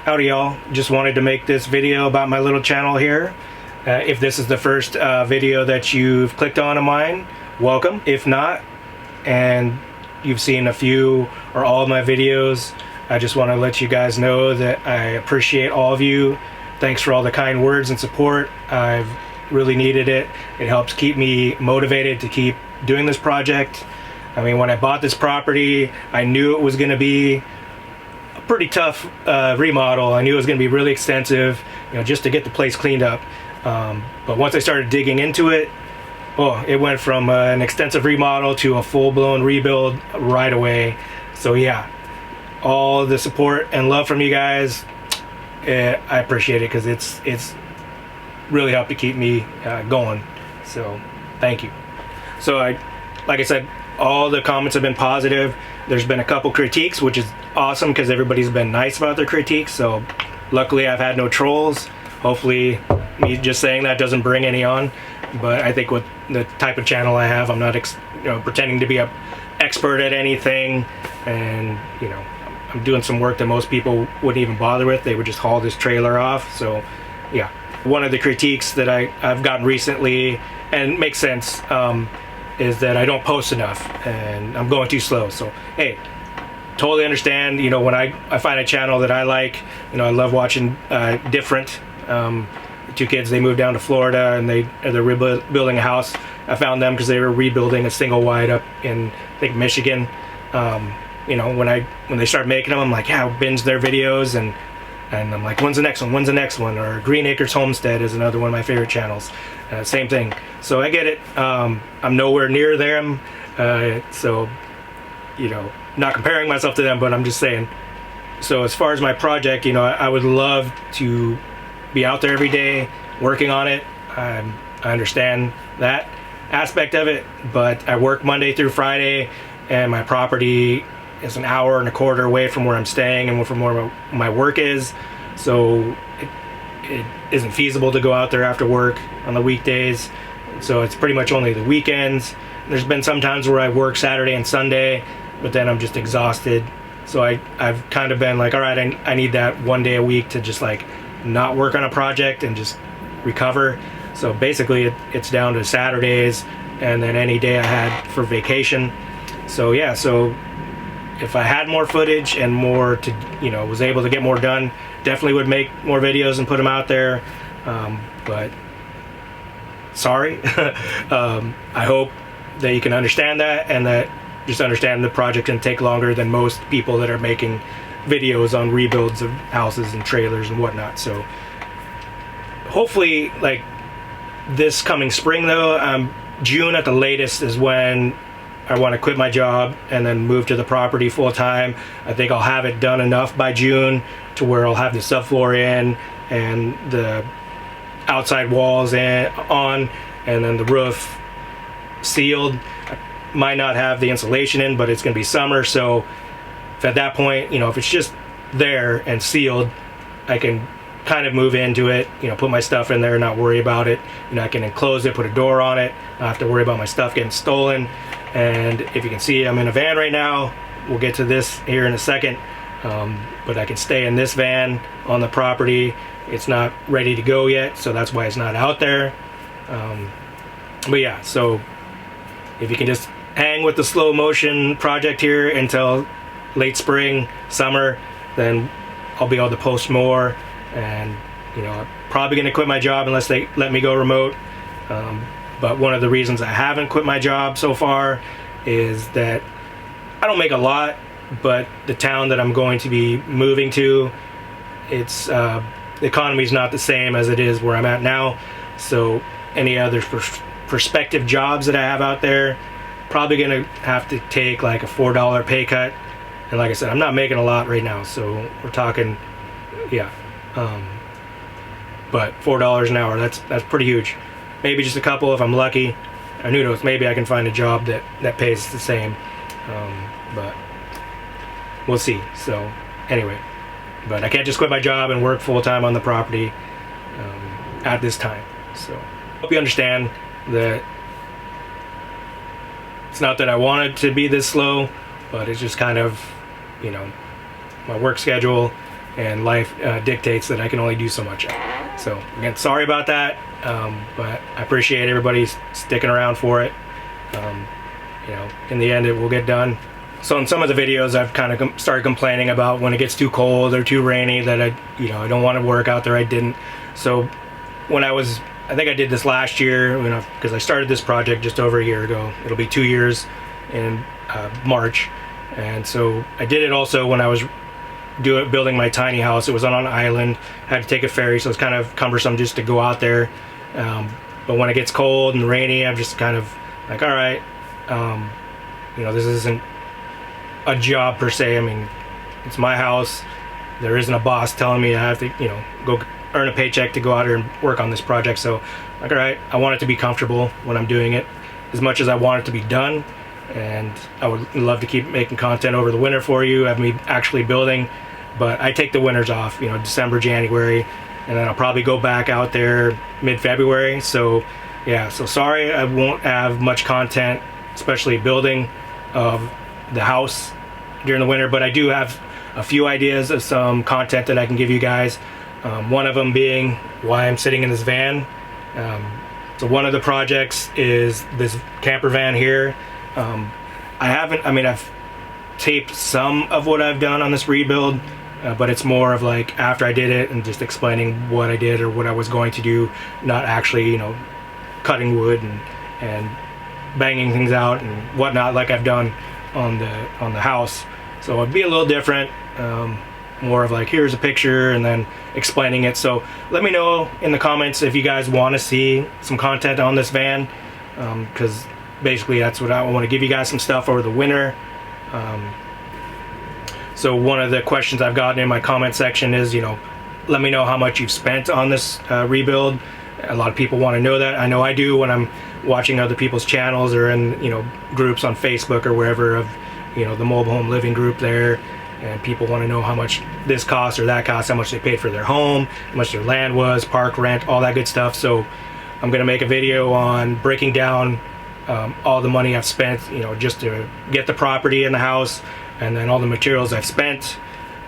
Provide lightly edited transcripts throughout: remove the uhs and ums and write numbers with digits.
Howdy y'all, just wanted to make this video about my little channel here. If this is the first video that you've clicked on of mine, welcome. If not, and you've seen a few or all of my videos, I just want to let you guys know that I appreciate all of you. Thanks for all the kind words and support. I've really needed it. It helps keep me motivated to keep doing this project. I mean, when I bought this property, I knew it was going to be pretty tough remodel. I knew it was going to be really extensive, just to get the place cleaned up. But once I started digging into it, it went from an extensive remodel to a full-blown rebuild right away. So yeah, all the support and love from you guys, I appreciate it, because it's really helped to keep me going. So thank you. So like I said, all the comments have been positive. There's been a couple critiques, which is awesome because everybody's been nice about their critiques. So luckily I've had no trolls. Hopefully me just saying that doesn't bring any on. But I think with the type of channel I have, I'm not pretending to be an expert at anything. And I'm doing some work that most people wouldn't even bother with. They would just haul this trailer off. So yeah, one of the critiques that I've gotten recently, and it makes sense, is that I don't post enough and I'm going too slow. So hey, totally understand. When I find a channel that I like, I love watching different. Two kids, they moved down to Florida and they're rebuilding a house. I found them because they were rebuilding a single wide up in, I think, Michigan. When they start making them, I'm like, yeah, I'll binge their videos, and I'm like, when's the next one? When's the next one? Or Green Acres Homestead is another one of my favorite channels. Same thing. So I get it. I'm nowhere near them. So, not comparing myself to them, but I'm just saying. So as far as my project, I would love to be out there every day working on it. I understand that aspect of it, but I work Monday through Friday, and my property is an hour and a quarter away from where I'm staying and from where my work is. So it isn't feasible to go out there after work on the weekdays. So it's pretty much only the weekends. There's been some times where I work Saturday and Sunday, but then I'm just exhausted. So I've kind of been like, all right, I need that one day a week to just like not work on a project and just recover. So basically it's down to Saturdays and then any day I had for vacation. So yeah, so if I had more footage and more to, was able to get more done, definitely would make more videos and put them out there. But sorry. I hope that you can understand that, and that just understand the project can take longer than most people that are making videos on rebuilds of houses and trailers and whatnot. So hopefully, like this coming spring though, June at the latest is when I want to quit my job and then move to the property full time. I think I'll have it done enough by June to where I'll have the subfloor in and the outside walls on, and then the roof sealed. I might not have the insulation in, but it's going to be summer, so if at that point, if it's just there and sealed, I can kind of move into it, put my stuff in there and not worry about it. I can enclose it, put a door on it, not have to worry about my stuff getting stolen. And if you can see, I'm in a van right now. We'll get to this here in a second. But I can stay in this van on the property. It's not ready to go yet, so that's why it's not out there. But yeah, so if you can just hang with the slow motion project here until late spring, summer, then I'll be able to post more. And I'm probably going to quit my job unless they let me go remote. But one of the reasons I haven't quit my job so far is that I don't make a lot, but the town that I'm going to be moving to, it's the economy's not the same as it is where I'm at now. So any other prospective jobs that I have out there, probably going to have to take like a $4 pay cut. And like I said, I'm not making a lot right now, so we're talking, yeah. But $4 an hour, that's pretty huge. Maybe just a couple if I'm lucky, and who knows, maybe I can find a job that pays the same. But we'll see. So anyway, but I can't just quit my job and work full-time on the property at this time. So hope you understand that it's not that I want it to be this slow, but it's just kind of, my work schedule and life dictates that I can only do so much. So again, sorry about that, but I appreciate everybody sticking around for it. You know, in the end it will get done. So in some of the videos I've kind of started complaining about when it gets too cold or too rainy that I don't want to work out there. I didn't. So when I think I did this last year, you know, because I started this project just over a year ago. It'll be 2 years in March. And so I did it also when I was building my tiny house. It was on an island. I had to take a ferry, so it's kind of cumbersome just to go out there. But when it gets cold and rainy, I'm just kind of like, all right, you know, this isn't a job per se. I mean, it's my house. There isn't a boss telling me I have to, you know, go earn a paycheck to go out here and work on this project. So like, all right, I want it to be comfortable when I'm doing it as much as I want it to be done. And I would love to keep making content over the winter for you, have me actually building, but I take the winters off, you know, December, January, and then I'll probably go back out there mid-February. So yeah, so sorry I won't have much content, especially building of the house during the winter, but I do have a few ideas of some content that I can give you guys. One of them being why I'm sitting in this van. So one of the projects is this camper van here. I've taped some of what I've done on this rebuild, but it's more of like after I did it and just explaining what I did or what I was going to do, not actually, you know, cutting wood and banging things out and whatnot like I've done on the house. So it'd be a little different, more of like, here's a picture and then explaining it. So let me know in the comments if you guys want to see some content on this van, because basically that's what I want to give you guys, some stuff over the winter. So one of the questions I've gotten in my comment section is, you know, let me know how much you've spent on this rebuild. A lot of people want to know that. I know I do when I'm watching other people's channels or in, you know, groups on Facebook or wherever of, you know, the mobile home living group there, and people want to know how much this costs or that costs, how much they paid for their home, how much their land was, park rent, all that good stuff. So I'm going to make a video on breaking down all the money I've spent, you know, just to get the property in the house, and then all the materials I've spent,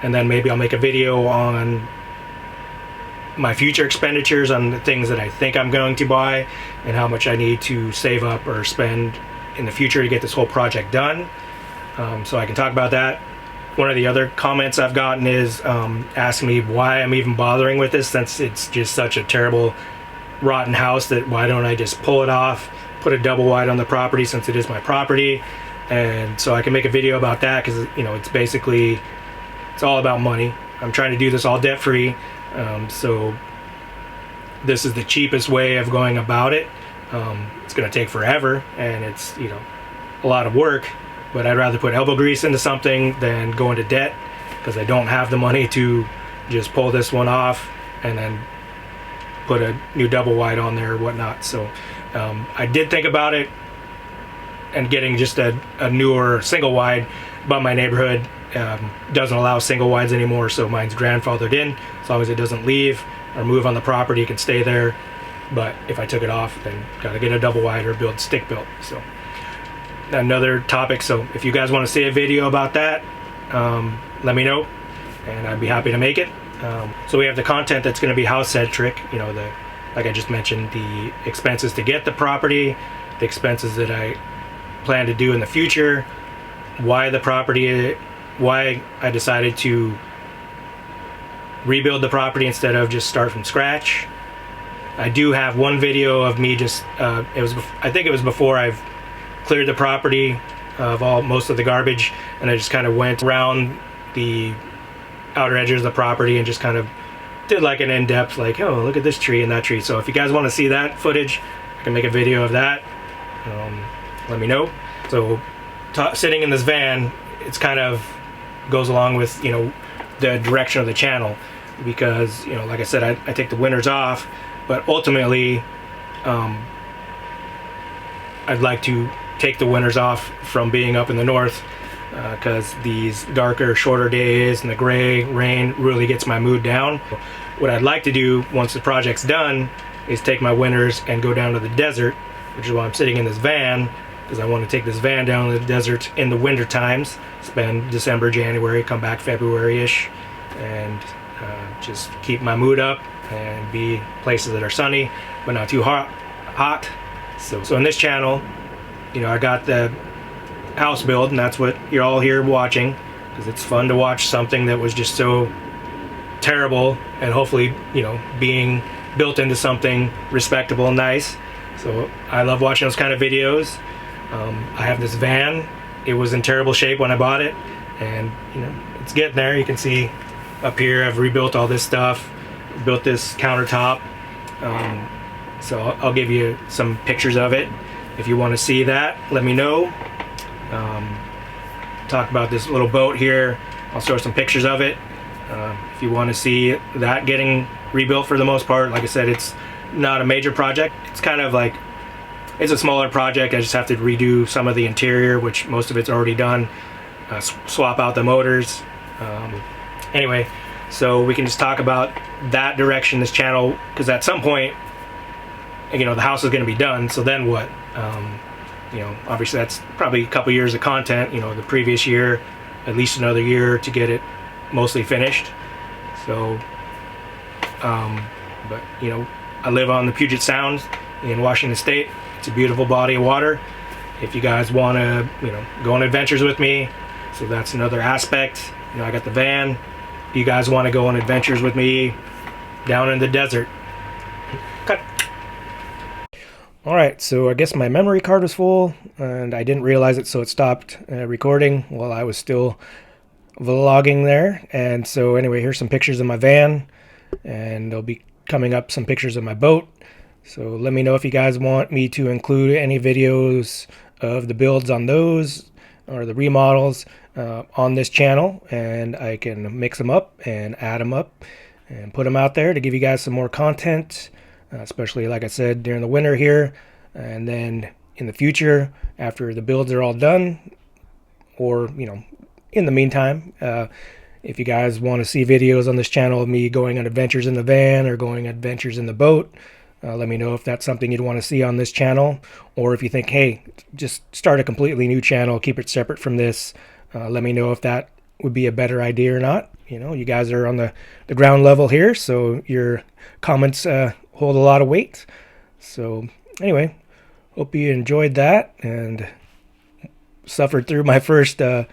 and then maybe I'll make a video on my future expenditures on the things that I think I'm going to buy and how much I need to save up or spend in the future to get this whole project done. So I can talk about that. One of the other comments I've gotten is asking me why I'm even bothering with this, since it's just such a terrible, rotten house, that why don't I just pull it off, put a double wide on the property since it is my property. And so I can make a video about that, because, you know, it's basically, it's all about money. I'm trying to do this all debt free. So this is the cheapest way of going about it. It's going to take forever and it's, you know, a lot of work, but I'd rather put elbow grease into something than go into debt, because I don't have the money to just pull this one off and then put a new double wide on there or whatnot. So I did think about it and getting just a newer single wide, but my neighborhood doesn't allow single wides anymore, so mine's grandfathered in. As long as it doesn't leave or move on the property, it can stay there. But if I took it off, then gotta get a double wide or build stick built. So another topic. So if you guys want to see a video about that, let me know and I'd be happy to make it. So we have the content that's going to be house centric, you know, like I just mentioned, the expenses to get the property, the expenses that I plan to do in the future, why I decided to rebuild the property instead of just start from scratch. I do have one video of me just I think it was before I've cleared the property of most of the garbage, and I just kind of went around the outer edges of the property and just kind of did like an in-depth, like, oh, look at this tree and that tree. So if you guys want to see that footage, I can make a video of that. Let me know. So sitting in this van, it's kind of goes along with, you know, the direction of the channel, because, you know, like I said, I take the winters off, but ultimately I'd like to take the winters off from being up in the north, because these darker, shorter days and the gray rain really gets my mood down. What I'd like to do once the project's done is take my winters and go down to the desert, which is why I'm sitting in this van, because I want to take this van down to the desert in the winter times, spend December, January, come back February-ish, and just keep my mood up and be places that are sunny but not too hot. So in this channel, you know, I got the house build, and that's what you're all here watching, because it's fun to watch something that was just so terrible and hopefully, you know, being built into something respectable and nice. So I love watching those kind of videos. I have this van. It was in terrible shape when I bought it, and you know, it's getting there. You can see up here I've rebuilt all this stuff, built this countertop. So I'll give you some pictures of it. If you want to see that, let me know. Talk about this little boat here. I'll show some pictures of it. If you want to see that getting rebuilt, for the most part, like I said, it's not a major project. It's kind of like, it's a smaller project. I just have to redo some of the interior, which most of it's already done. Swap out the motors. Anyway, so we can just talk about that direction, this channel, because at some point, you know, the house is going to be done. So then what? You know, obviously that's probably a couple years of content. You know, the previous year, at least another year to get it mostly finished. So, but you know, I live on the Puget Sound in Washington State. It's a beautiful body of water. If you guys want to, you know, go on adventures with me, so that's another aspect. You know, I got the van. If you guys want to go on adventures with me down in the desert. Cut. All right, so I guess my memory card was full and I didn't realize it, so it stopped recording while I was still vlogging there. And so anyway, here's some pictures of my van, and there'll be coming up some pictures of my boat. So let me know if you guys want me to include any videos of the builds on those or the remodels on this channel, and I can mix them up and add them up and put them out there to give you guys some more content, especially like I said during the winter here, and then in the future after the builds are all done, or you know, in the meantime, if you guys want to see videos on this channel of me going on adventures in the van or going on adventures in the boat, let me know if that's something you'd want to see on this channel, or if you think, hey, just start a completely new channel, keep it separate from this. Let me know if that would be a better idea or not. You know, you guys are on the ground level here, so your comments hold a lot of weight. So anyway, hope you enjoyed that and suffered through my first ever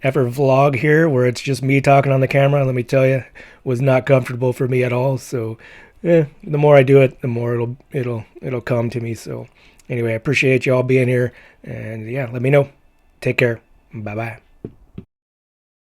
vlog here, where it's just me talking on the camera. Let me tell you, was not comfortable for me at all. So the more I do it, the more it'll come to me. So anyway, I appreciate you all being here, and yeah, let me know. Take care. Bye bye.